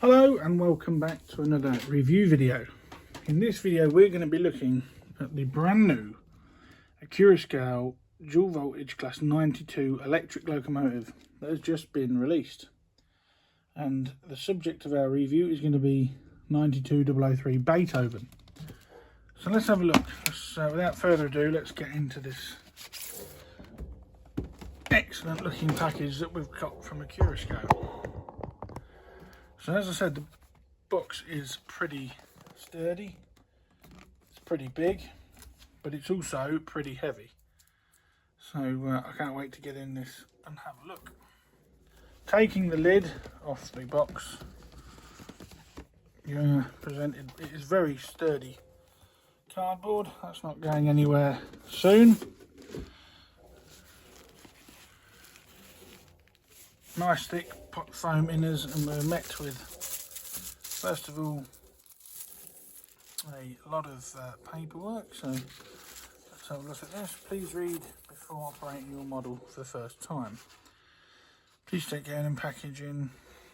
Hello and welcome back to another review video. In this video we're going to be looking at the brand new Accurascale dual voltage class 92 electric locomotive that has just been released. And the subject of our review is going to be 92003 Beethoven. So let's have a look. Without further ado, let's get into this excellent looking package that we've got from Accurascale. So as I said, the box is pretty sturdy, it's pretty big, but it's also pretty heavy. So I can't wait to get in this and have a look. Taking the lid off the box, you're presented, it is very sturdy cardboard, that's not going anywhere soon. Nice thick foam inners, and we're met with, first of all, a lot of paperwork. So let's have a look at this. Please read before operating your model for the first time. Please take care and packaging.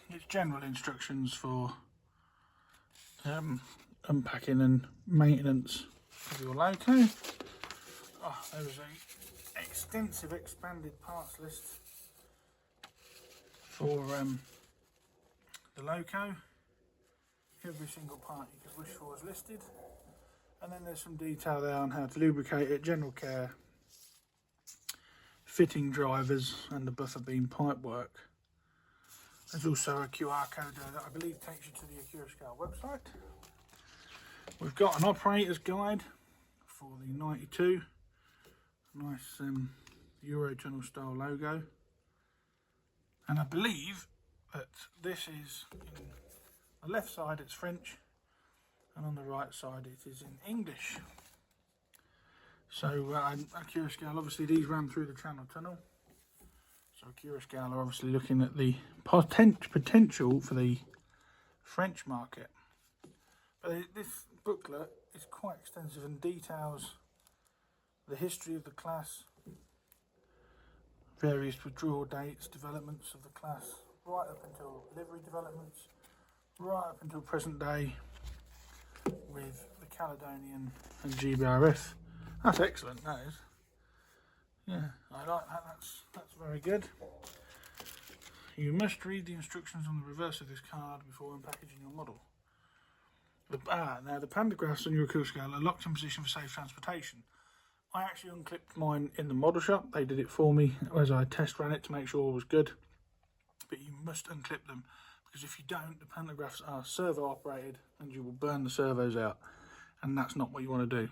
It's general instructions for unpacking and maintenance of your loco. Oh, there is a extensive expanded parts list for the loco. Every single part you could wish for is listed, and then there's some detail there on how to lubricate it, general care, fitting drivers, and the buffer beam pipe work. There's also a QR code there that I believe takes you to the Accurascale website. We've got an operator's guide for the 92, nice Eurotunnel style logo. And I believe that this is, on the left side it's French, and on the right side it is in English. So Accurascale, obviously these ran through the Channel Tunnel. So Accurascale are obviously looking at the potential for the French market. But this booklet is quite extensive and details the history of the class, various withdrawal dates, developments of the class, right up until livery developments, right up until present day with the Caledonian and GBRF. That's excellent, that is. Yeah, I like that, that's very good. You must read the instructions on the reverse of this card before unpackaging your model. Now the pantographs on your Accurascale are locked in position for safe transportation. I actually unclipped mine in the model shop. They did it for me as I test ran it to make sure all was good. But you must unclip them, because if you don't, the pantographs are servo operated and you will burn the servos out, and that's not what you want to do.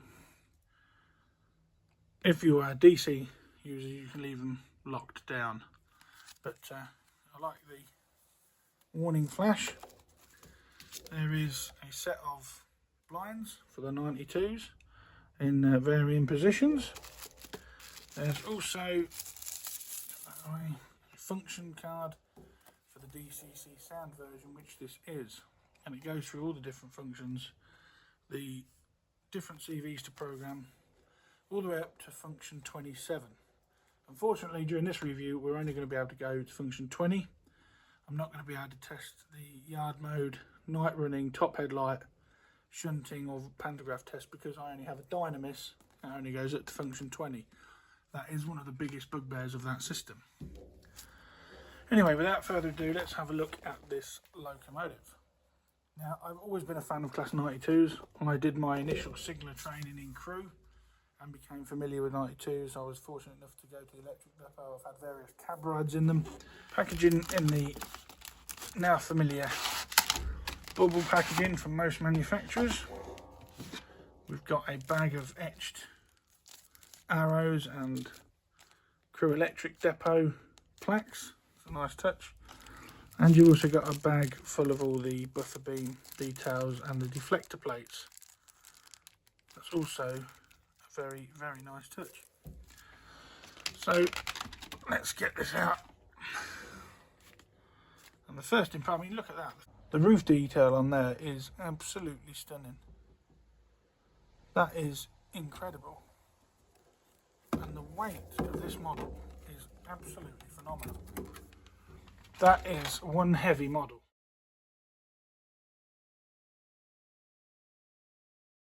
If you are a DC user, you can leave them locked down. But I like the warning flash. There is a set of blinds for the 92s. In varying positions. There's also a function card for the DCC sound version, which this is, and it goes through all the different functions, the different CVs to program, all the way up to function 27. Unfortunately, during this review we're only going to be able to go to function 20. I'm not going to be able to test the yard mode, night running, top headlight, shunting or pantograph test, because I only have a dynamis that only goes up to function 20. That is one of the biggest bugbears of that system. Anyway, without further ado, let's have a look at this locomotive. Now, I've always been a fan of class 92s. I did my initial signaller training in crew and became familiar with 92s. I was fortunate enough to go to the electric depot. I've had various cab rides in them. Packaging in the now familiar bubble packaging from most manufacturers. We've got a bag of etched arrows and Crew Electric Depot plaques. It's a nice touch. And you also got a bag full of all the buffer beam details and the deflector plates. That's also a very, very nice touch. So let's get this out. And the first thing, I mean, look at that. The roof detail on there is absolutely stunning. That is incredible. And the weight of this model is absolutely phenomenal. That is one heavy model.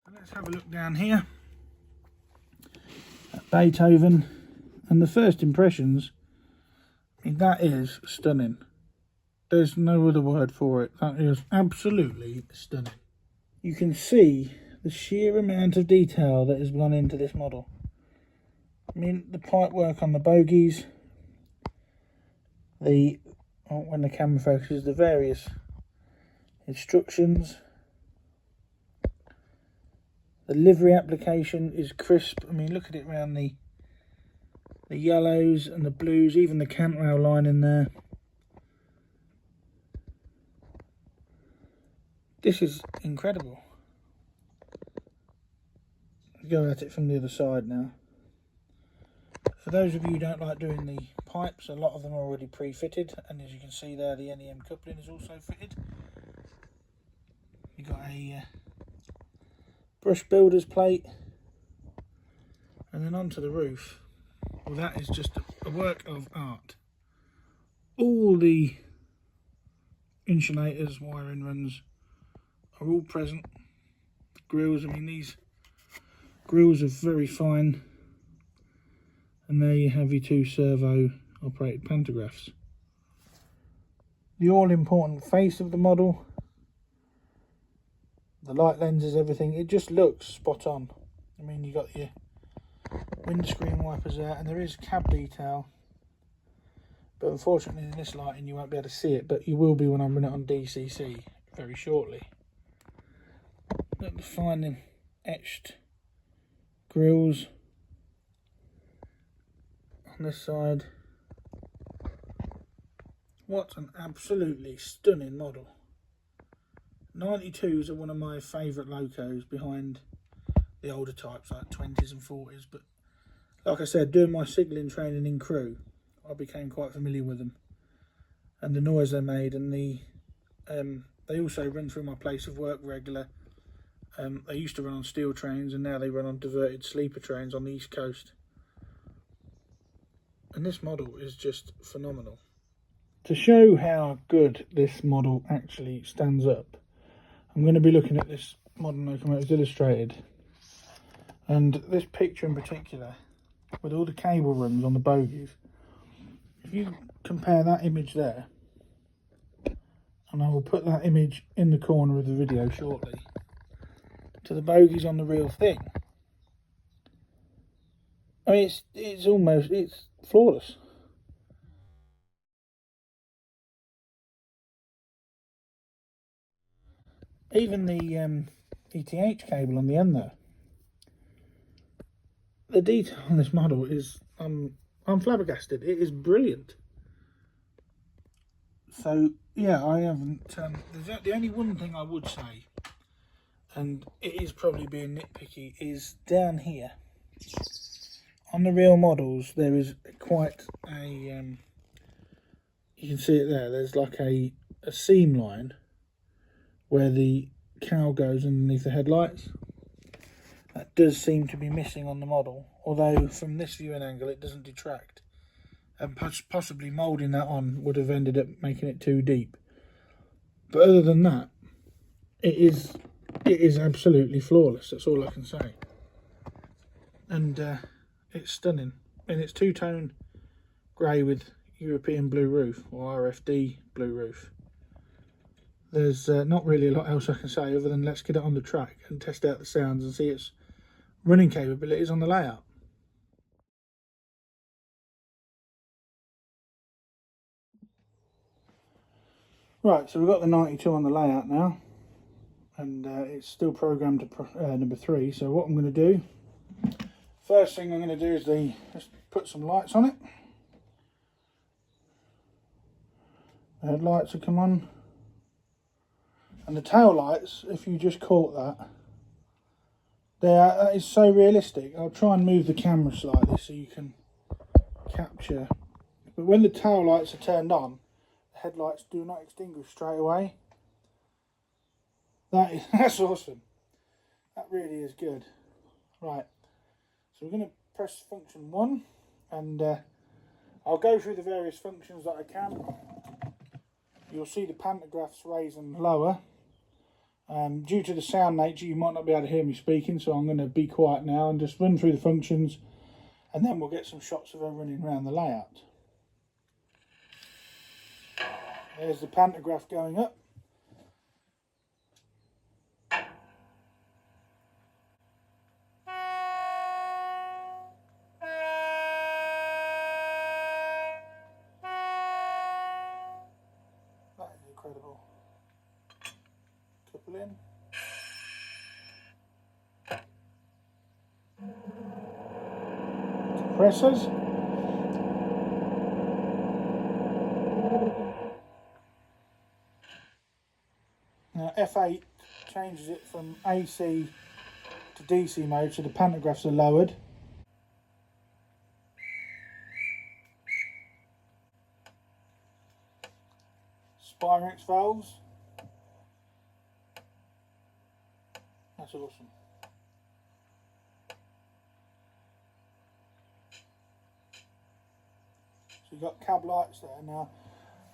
So let's have a look down here at Beethoven, and the first impressions, I mean, that is stunning. There's no other word for it. That is absolutely stunning. You can see the sheer amount of detail that has gone into this model. I mean, the pipe work on the bogies, when the camera focuses, the various instructions, the livery application is crisp. I mean, look at it around the yellows and the blues, even the cantrail line in there. This is incredible. Go at it from the other side now. For those of you who don't like doing the pipes, a lot of them are already pre-fitted, and as you can see there, the NEM coupling is also fitted. You've got a brush builder's plate, and then onto the roof. Well, that is just a work of art. All the insulators, wiring runs are all present. The grills, I mean, these grills are very fine, and there you have your 2 servo operated pantographs. The all important face of the model, the light lenses, everything, it just looks spot on. I mean, you got your windscreen wipers there, and there is cab detail, but unfortunately in this lighting you won't be able to see it, but you will be when I run it on DCC very shortly. Look, the fine etched grills on this side. What an absolutely stunning model. 92s are one of my favourite locos behind the older types like 20s and 40s, but like I said, doing my signalling training in crew, I became quite familiar with them and the noise they made, and they also run through my place of work regular. They used to run on steel trains, and now they run on diverted sleeper trains on the East Coast. And this model is just phenomenal. To show how good this model actually stands up, I'm going to be looking at this Modern Locomotives Illustrated, and this picture in particular, with all the cable runs on the bogies. If you compare that image there, and I will put that image in the corner of the video shortly, to the bogies on the real thing, I mean, it's flawless. Even the ETH cable on the end there, the detail on this model is, I'm flabbergasted. It is brilliant. So yeah, I haven't, the only one thing I would say, and it is probably being nitpicky, is down here on the real models there is quite a you can see it there, there's like a seam line where the cowl goes underneath the headlights. That does seem to be missing on the model, although from this viewing angle it doesn't detract, and possibly moulding that on would have ended up making it too deep. But other than that, it is absolutely flawless. That's all I can say. And it's stunning. And it's two-tone grey with European blue roof, or RFD blue roof. There's not really a lot else I can say other than let's get it on the track and test out the sounds and see its running capabilities on the layout. Right, so we've got the 92 on the layout now, and it's still programmed to number 3. So what I'm going to do, first thing I'm going to do is just put some lights on it. The headlights will come on, and the tail lights, if you just caught that, that is so realistic. I'll try and move the camera slightly so you can capture, but when the tail lights are turned on, the headlights do not extinguish straight away. That's awesome. That really is good. Right, so we're going to press function 1, and I'll go through the various functions that I can. You'll see the pantographs raise and lower, Due to the sound nature, you might not be able to hear me speaking, so I'm going to be quiet now and just run through the functions, and then we'll get some shots of her running around the layout. There's the pantograph going up. That is incredible. Couple in. Compressors. Now F8 changes it from AC to DC mode, so the pantographs are lowered. Spirex valves. That's awesome. So you've got cab lights there. Now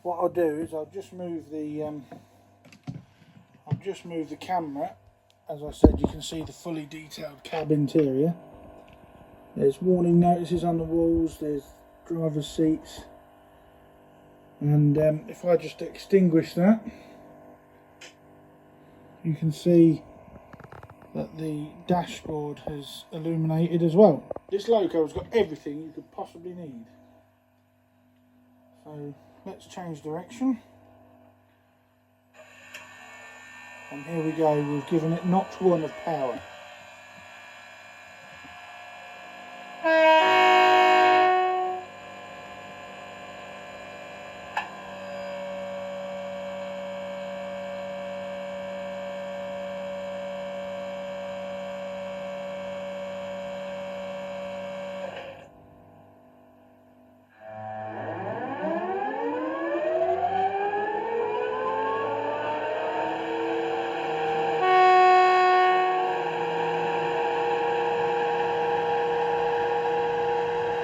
what I'll do is I'll just move the camera. As I said, you can see the fully detailed cab interior. There's warning notices on the walls, there's driver's seats, and if I just extinguish that, you can see that the dashboard has illuminated as well. This loco's got everything you could possibly need. So let's change direction. And here we go, we've given it notch 1 of power.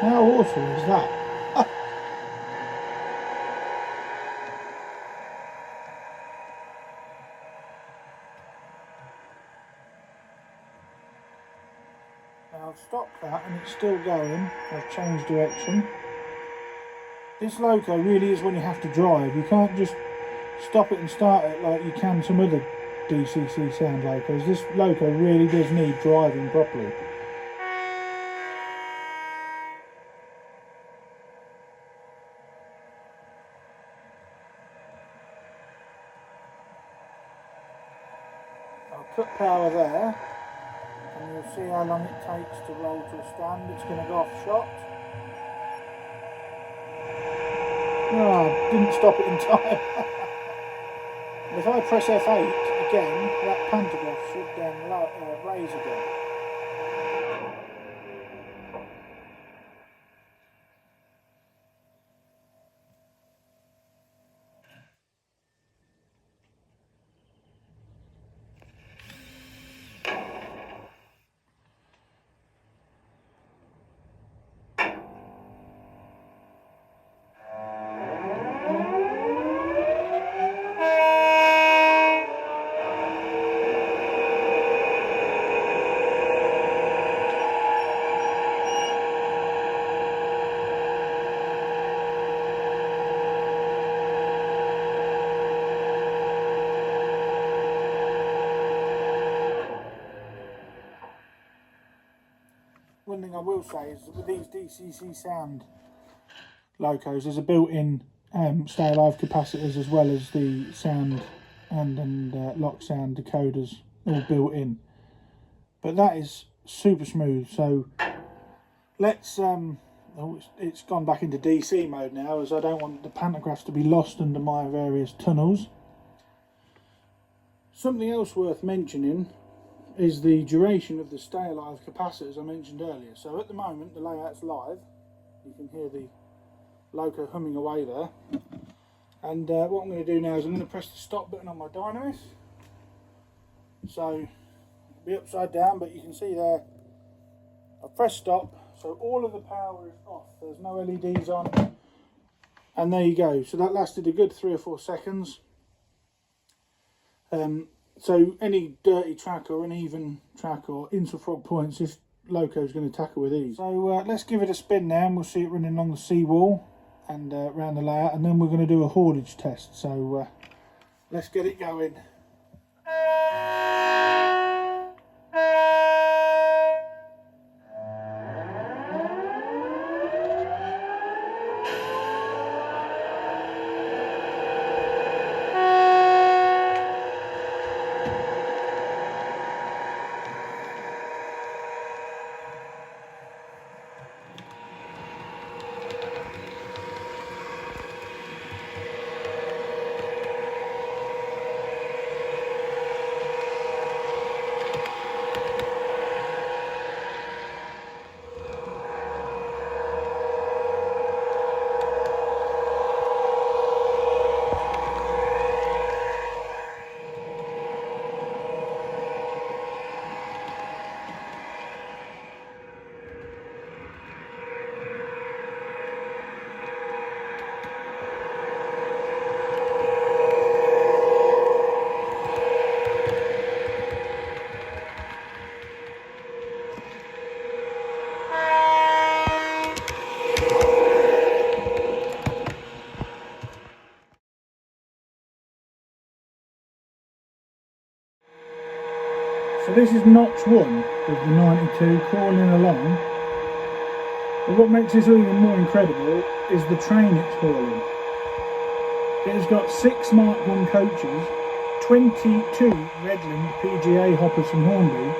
How awesome is that? Now I've stopped that and it's still going. I've changed direction. This loco really is one you have to drive. You can't just stop it and start it like you can some other DCC sound locos. This loco really does need driving properly. I'll put power there, and you'll see how long it takes to roll to a stand. It's going to go off shot. Oh, didn't stop it in time. If I press F8 again, that pantograph should then raise again. One thing I will say is that with these DCC sound locos, there's a built-in stay alive capacitors as well as the sound and lock sound decoders all built in. But that is super smooth. So let's oh, it's gone back into DC mode now, as I don't want the pantographs to be lost under my various tunnels. Something else worth mentioning is the duration of the stay alive capacitors I mentioned earlier. So at the moment the layout's live, you can hear the loco humming away there, and what I'm going to do now is I'm going to press the stop button on my dynamis. So it'll be upside down, but you can see there I've pressed stop, so all of the power is off, there's no LEDs on, and there you go. So that lasted a good 3 or 4 seconds. So any dirty track or uneven track or interfrog points, this loco is going to tackle with ease. So let's give it a spin now, and we'll see it running along the seawall and around the layout, and then we're going to do a haulage test. So let's get it going. So this is notch 1 of the 92 crawling along, but what makes this even more incredible is the train it's hauling. It has got 6 Mark 1 coaches, 22 Redland PGA hoppers from Hornby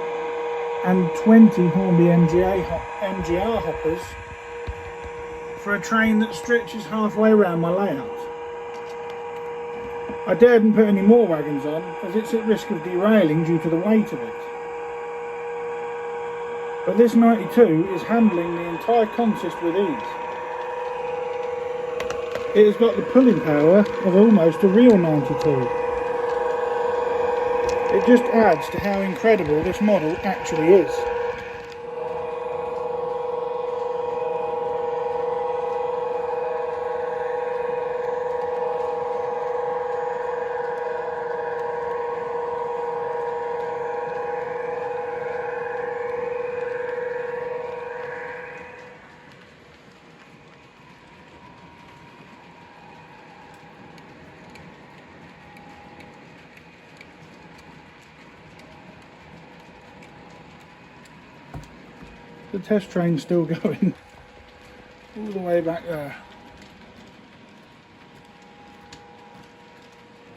and 20 Hornby MGR hoppers for a train that stretches halfway around my layout. I daren't put any more wagons on as it's at risk of derailing due to the weight of it. But this 92 is handling the entire consist with ease. It has got the pulling power of almost a real 92. It just adds to how incredible this model actually is. The test train's still going all the way back there.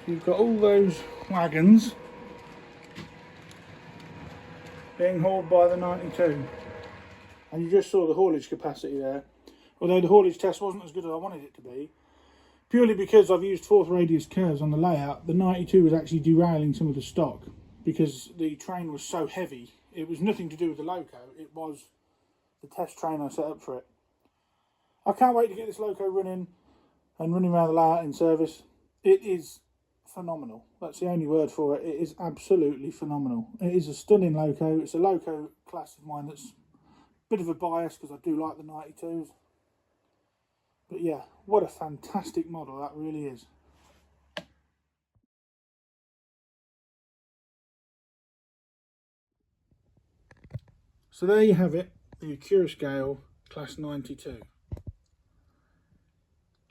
You've got all those wagons being hauled by the 92, and you just saw the haulage capacity there, although the haulage test wasn't as good as I wanted it to be, purely because I've used 4th radius curves on the layout. The 92 was actually derailing some of the stock because the train was so heavy. It was nothing to do with the loco, it was the test train I set up for it. I can't wait to get this loco running and running around the layout in service. It is phenomenal. That's the only word for it. It is absolutely phenomenal. It is a stunning loco. It's a loco class of mine that's a bit of a bias because I do like the 92s. But yeah, what a fantastic model that really is. So there you have it, the Accurascale Class 92.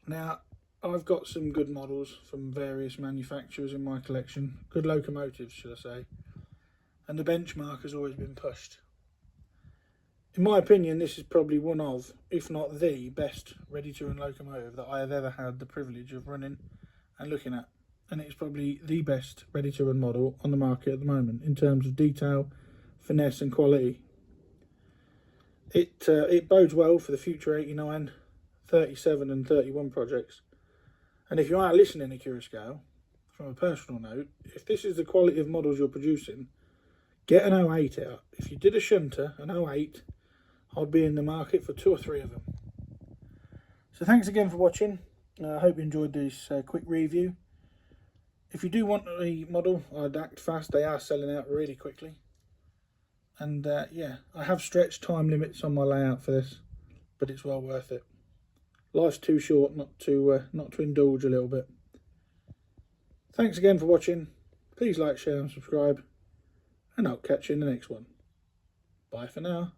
Now, I've got some good models from various manufacturers in my collection, good locomotives should I say, and the benchmark has always been pushed. In my opinion, this is probably one of, if not the best ready-to-run locomotive that I have ever had the privilege of running and looking at, and it's probably the best ready-to-run model on the market at the moment in terms of detail, finesse and quality. It bodes well for the future 89, 37 and 31 projects. And if you are listening to Accurascale, from a personal note, if this is the quality of models you're producing, get an 08 out. If you did a shunter, an 08, I'd be in the market for 2 or 3 of them. So thanks again for watching. I hope you enjoyed this quick review. If you do want a model, I'd act fast. They are selling out really quickly. And yeah, I have stretched time limits on my layout for this, but it's well worth it. Life's too short not to indulge a little bit. Thanks again for watching. Please like, share and subscribe, and I'll catch you in the next one. Bye for now.